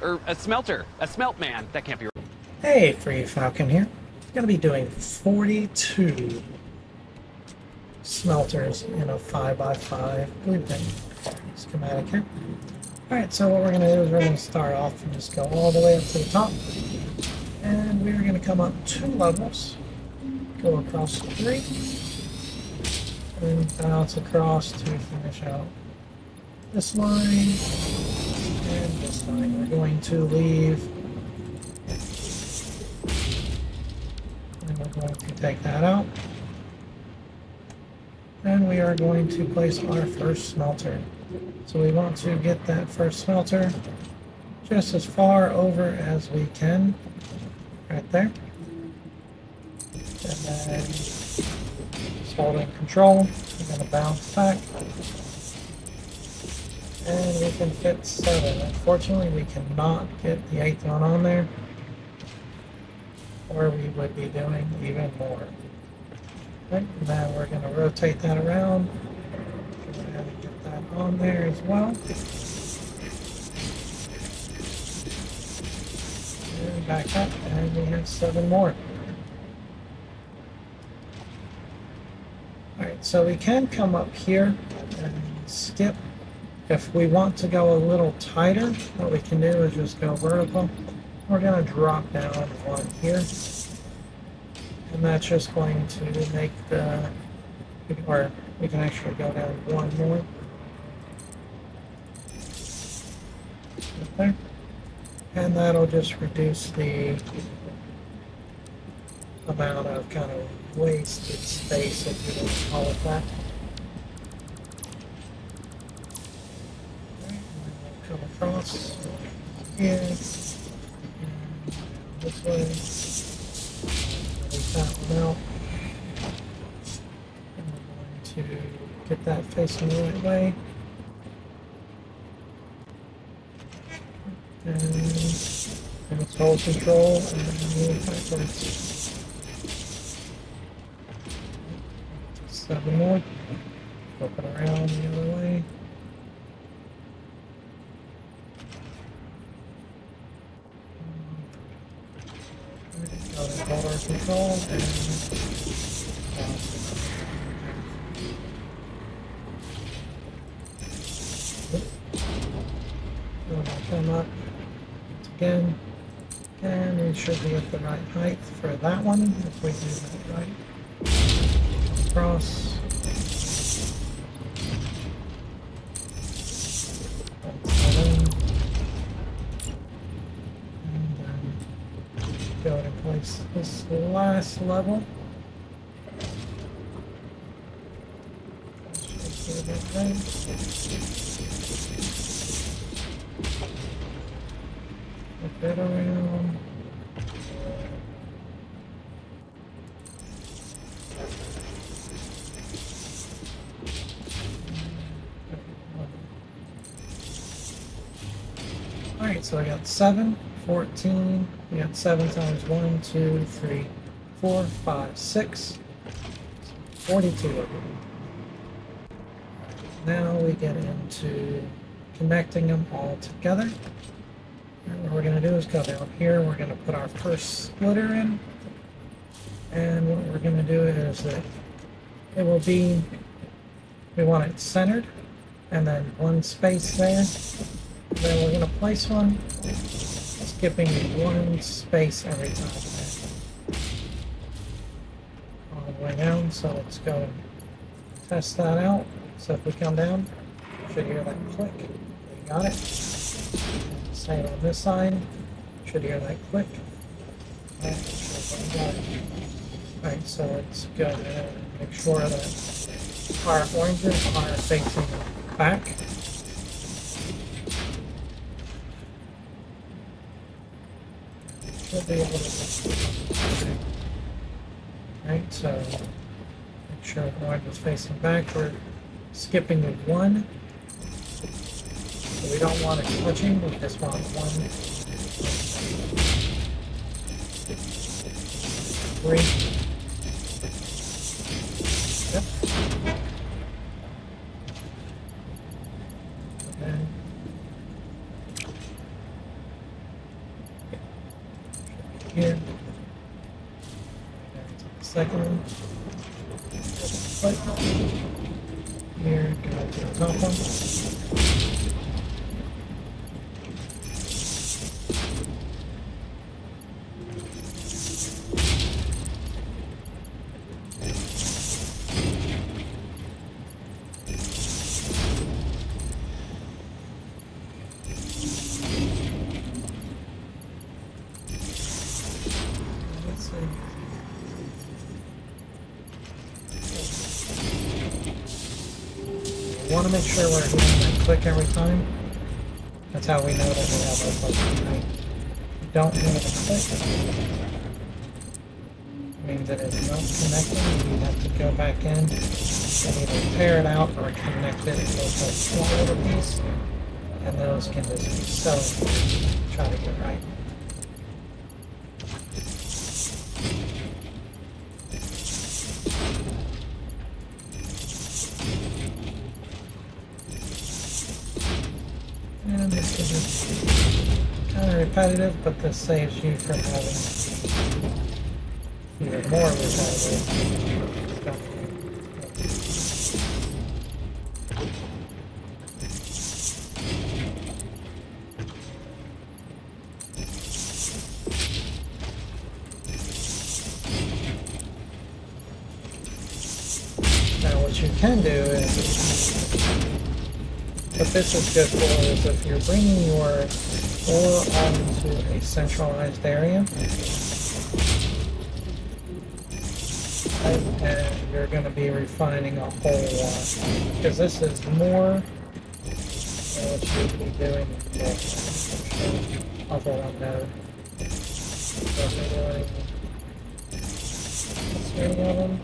or a smelter, a smelt man. That can't be right. Hey, Free Falcon here. Going to be doing 42 smelters in a 5x5 blueprint schematic here. Alright, so what we're going to do is we're going to start off and just go all the way up to the top. And we're going to come up 2 levels, go across 3, and bounce across to finish out this line and this line. We're going to leave, and we're going to take that out. And we are going to place our first smelter. So we want to get that first smelter just as far over as we can, right there. And then just holding control, we're going to bounce back. And we can fit 7. Unfortunately, we cannot get the 8th one on there, or we would be doing even more. Right, now we're going to rotate that around. Go ahead and get that on there as well. And back up, and we have 7 more. Alright, so we can come up here and skip. If we want to go a little tighter, what we can do is just go vertical. We're going to drop down 1 here. And that's just going to make the, or we can actually go down 1 more. Right there. And that'll just reduce the amount of kind of wasted space, if you want to call it that. Right, and we'll come across here, and this way. That one out. And we're going to get that facing the right way. And let's hold control and move backwards. 7 more. Flip it around the other way. Hold our control and come up again, and we should be at the right height for that one if we do that right. Across. Go to place this last level. Flip it around. Alright, so I got 7, 14. We got 7 times 1, 2, 3, 4, 5, 6. 42 of them. Now we get into connecting them all together. And what we're going to do is go down here. We're going to put our first splitter in. And what we're going to do is that it will be, we want it centered, and then 1 space there. And then we're going to place one, skipping 1 space every time. All the way down, so let's go and test that out. So if we come down, you should hear that click. We got it. Same on this side, should hear that click. And we got it. Alright, so let's go ahead and make sure that our oranges are facing back. Should be able to. Right, so make sure the orange is facing back. We're skipping the 1. So we don't want it touching, we just want 1. 3. Yep. And here. Second one. Here, go to the top one. Let's see. We want to make sure we're hitting that click every time. That's how we know that we have our function right. If you don't hit a click, it means it is not connected. You have to go back in and either tear it out or connect it with a small little piece. And those can just be so important to try to get right. And this is kind of repetitive, but this saves you from having even more repetitive. Now what you can do is, what this is good for is if you're bringing your ore onto a centralized area, and you're going to be refining a whole lot, because this is more than what you would be doing off of one node. Any of them?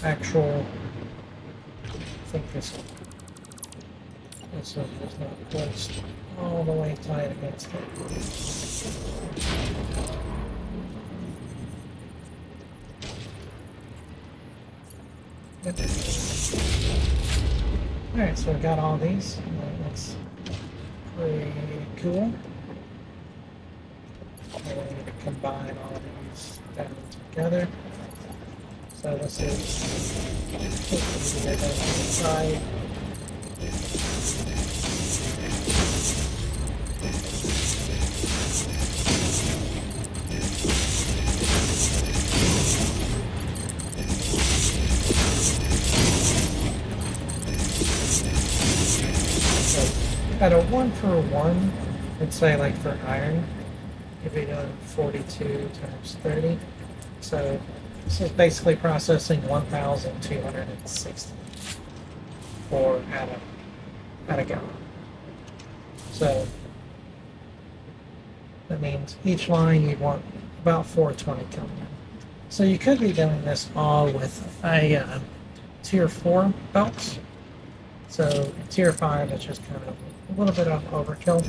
Actual, I think this one is not placed all the way tight against it. Yep. Alright, so we got all these. That looks pretty cool. And we need to combine all of these down together. So this is the side. So at a 1-for-1, let's say like for iron, you'd be doing 42 times 30. So this is basically processing 1,260 for at a gallon. So that means each line you want about 420 coming in. So you could be doing this all with a tier 4 belts. So tier 5 is just kind of a little bit of overkill,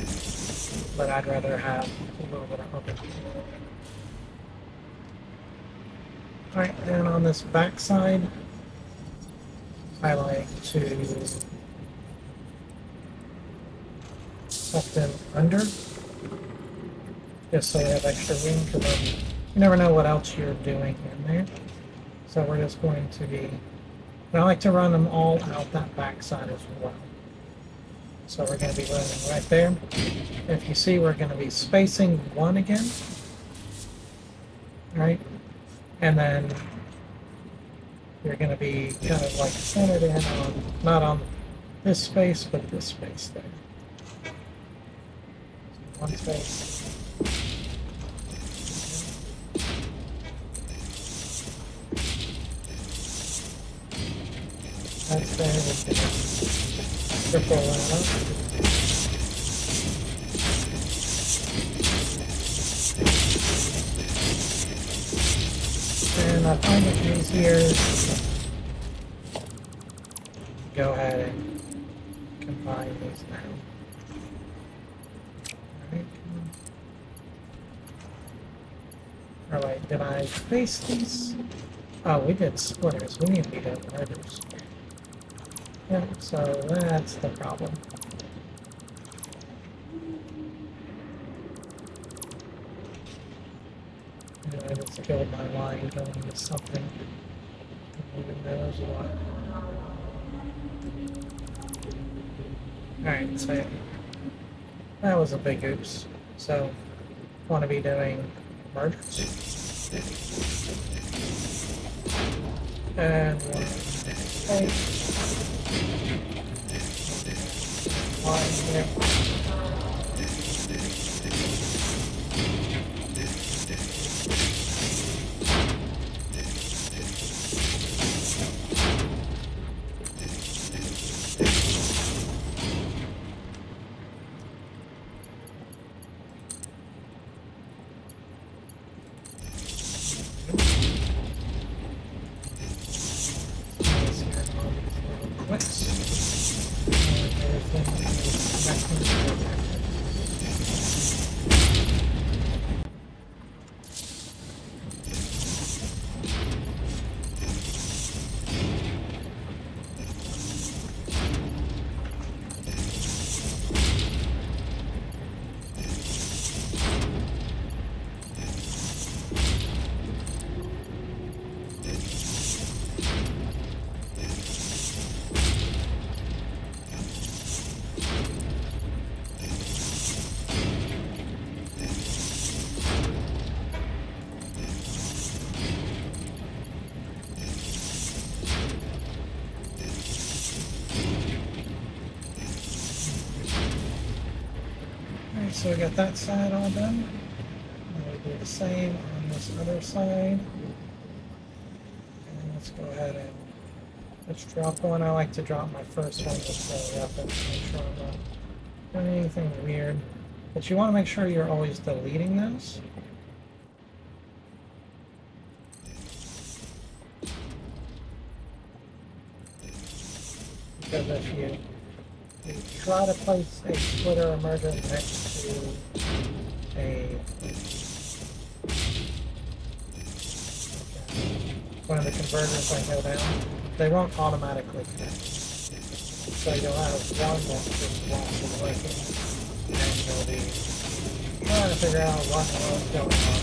but I'd rather have a little bit of overkill. Alright, and on this back side, I like to tuck them under, just so we have extra room, because you never know what else you're doing in there. So we're just going to be, and I like to run them all out that back side as well. So we're going to be running right there. If you see, we're going to be spacing one again, right? And then you're going to be kind of like centered in on, not on this space, but this space there. One space. That's there. We can triple that up. And I find it easier to go ahead and combine these now. Did I face these? Oh, we did splitters. We need to be doing mergers. Yeah, so that's the problem. And I just killed my line going into something. Even knows what. Alright, so that was a big oops. So, want to be doing mergers. And one eight. Line here. So we got that side all done. And we do the same on this other side. And let's go ahead and let's drop one. I like to drop my first one just so we have to make sure I'm not doing anything weird. But you want to make sure you're always deleting those. Because if you try to place a splitter or merger next to one of the converters that go down, they won't automatically connect. So you'll have one that's just walking working, and you'll be trying to figure out what the hell is going on.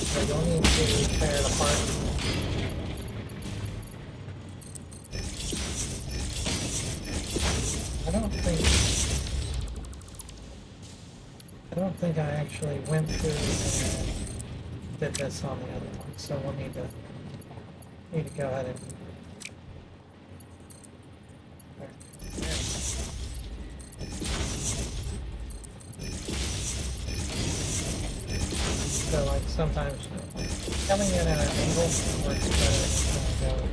So you'll need to tear it apart. I don't think I actually went through and did this on the other one, so we'll need to go ahead and so like sometimes coming in at an angle works better than go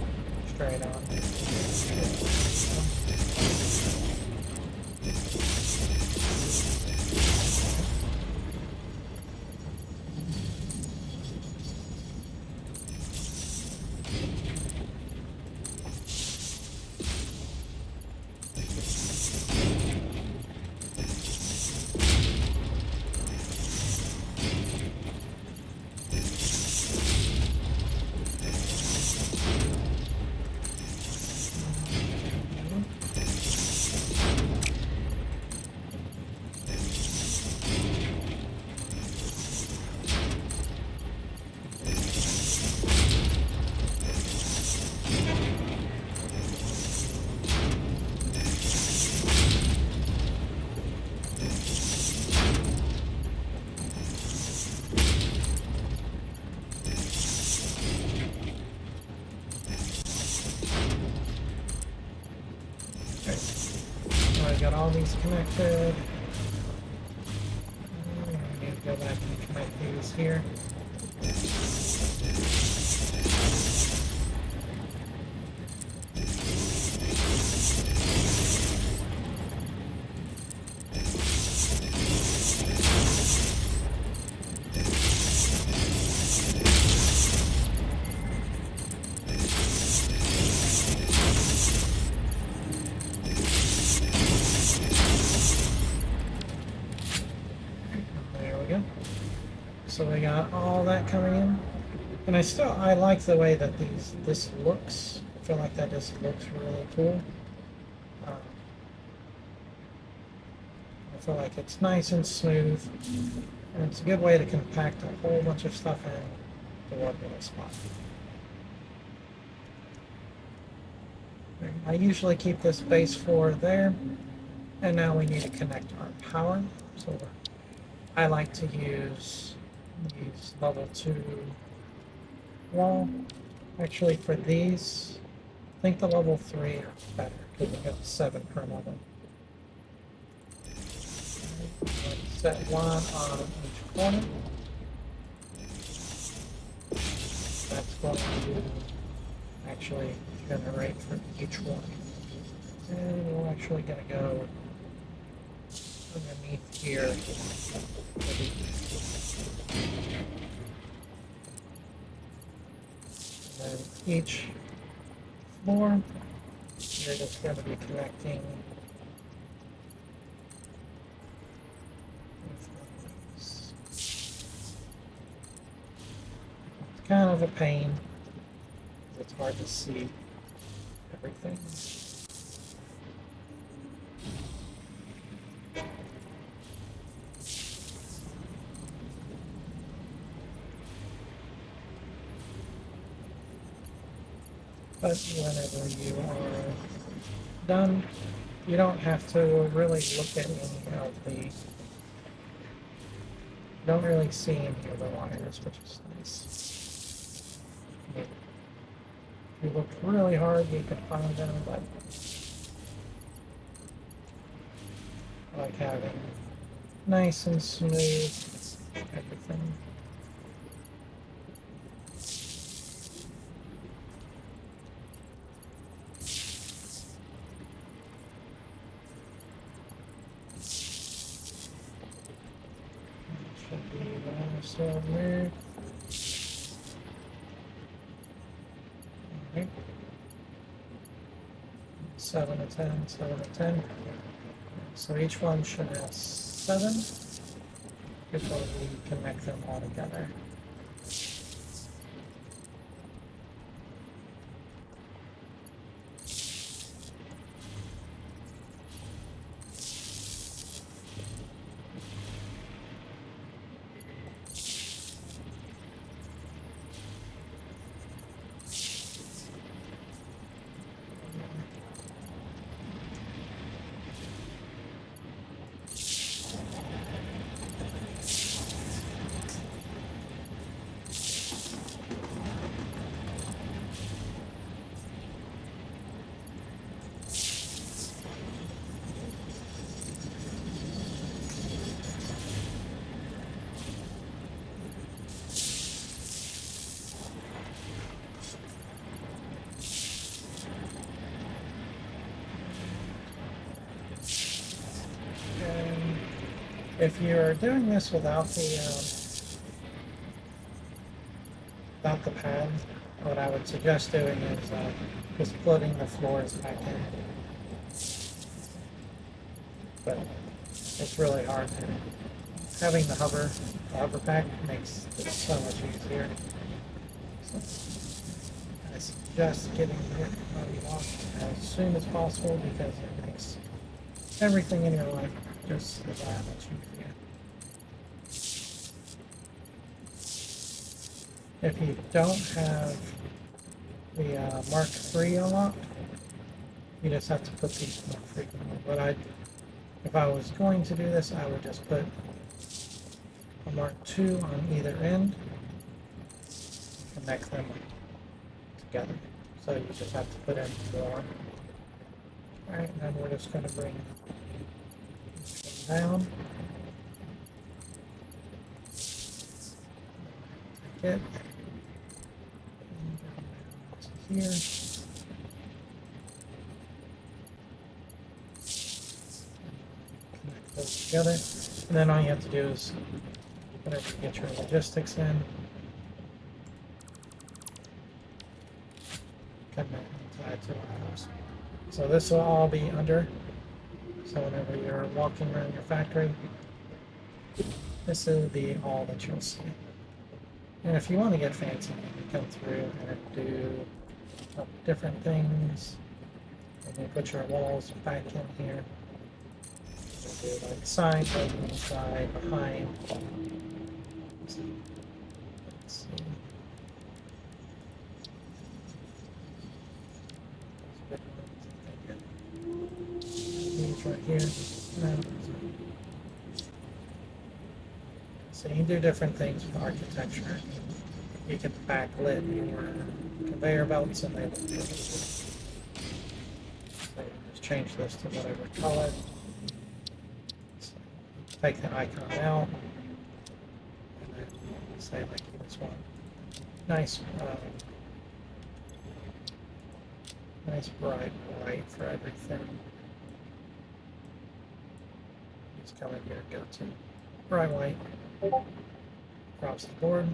straight on. Got all these connected. I need to go back and connect these here. So we got all that coming in. And I like the way that this looks. I feel like that just looks really cool. Um, I feel like it's nice and smooth, and it's a good way to compact a whole bunch of stuff in to one little spot. I usually keep this base floor there, and now we need to connect our power. So I like to use these level 2 wall. Actually, for these, I think the level 3 are better because we got 7 per level. Set one on each corner. That's going to actually generate for each one. And we're actually going to go underneath here. And then each floor, you're just going to be connecting kind of a pain. It's hard to see everything. But whenever you are done, you don't have to really look at any of the... You don't really see any of the wires, which is nice. If you look really hard, you could find them, but I like having nice and smooth everything. Should be nice over there. Okay. 7 to 10, 7 to 10. So each one should have 7 before we connect them all together. If you're doing this without the pad, what I would suggest doing is just floating the floors back in. But it's really hard. Having the hover pack makes it so much easier. So I suggest getting it unlocked as soon as possible because it makes everything in your life just that much easier. If you don't have the Mark III unlocked, you just have to put these Mark III on. But if I was going to do this, I would just put a Mark II on either end, connect them together. So you just have to put in 4. Alright, and then we're just going to bring down. Take it. And down to here. Connect those together. And then all you have to do is get your logistics in. Connect and tie to our house. So this will all be under. So whenever you're walking around your factory, this will be all that you'll see. And if you want to get fancy, you can come through and do different things. And you put your walls back in here. You do like side, side, behind. Let's see. These right here. So you can do different things with architecture. You can backlit your conveyor belts and they look good. So you just change this to whatever color. So take the icon out and then say like this one. Nice, nice bright white for everything. Just come in here and go to bright white across the board.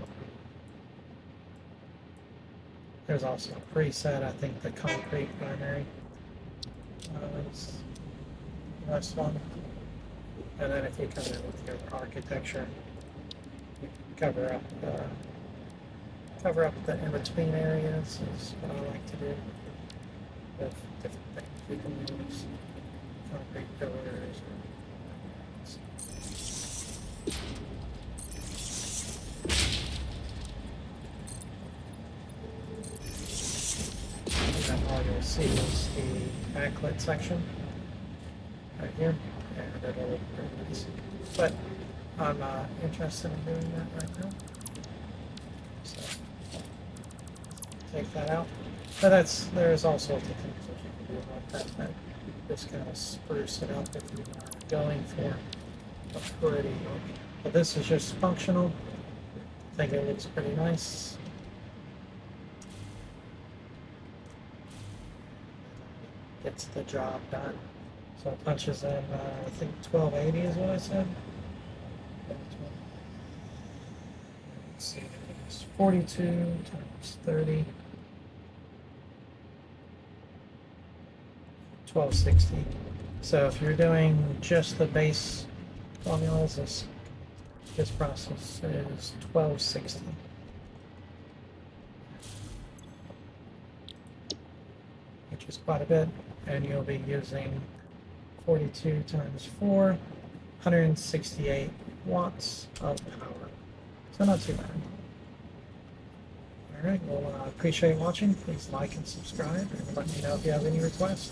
There's also a preset. I think the concrete primary is this one. And then if you come in with your architecture, you can cover up the in-between areas is what I like to do with different things. You can use concrete pillars. All you'll see is the backlit section right here, and it'll look pretty nice. But I'm not interested in doing that right now, so take that out. But there's all sorts of things that you can do about that just kind of spruce it up if you are going for a pretty look. But this is just functional. I think it looks pretty nice. Gets the job done. So it punches in, I think 1280 is what I said. Let's see, it's 42 times 30. 1260. So if you're doing just the base formulas, this process is 1260. Which is quite a bit, and you'll be using 42 times 4, 168 watts of power. So not too bad. Alright, well, I appreciate watching. Please like and subscribe, and let me know if you have any requests.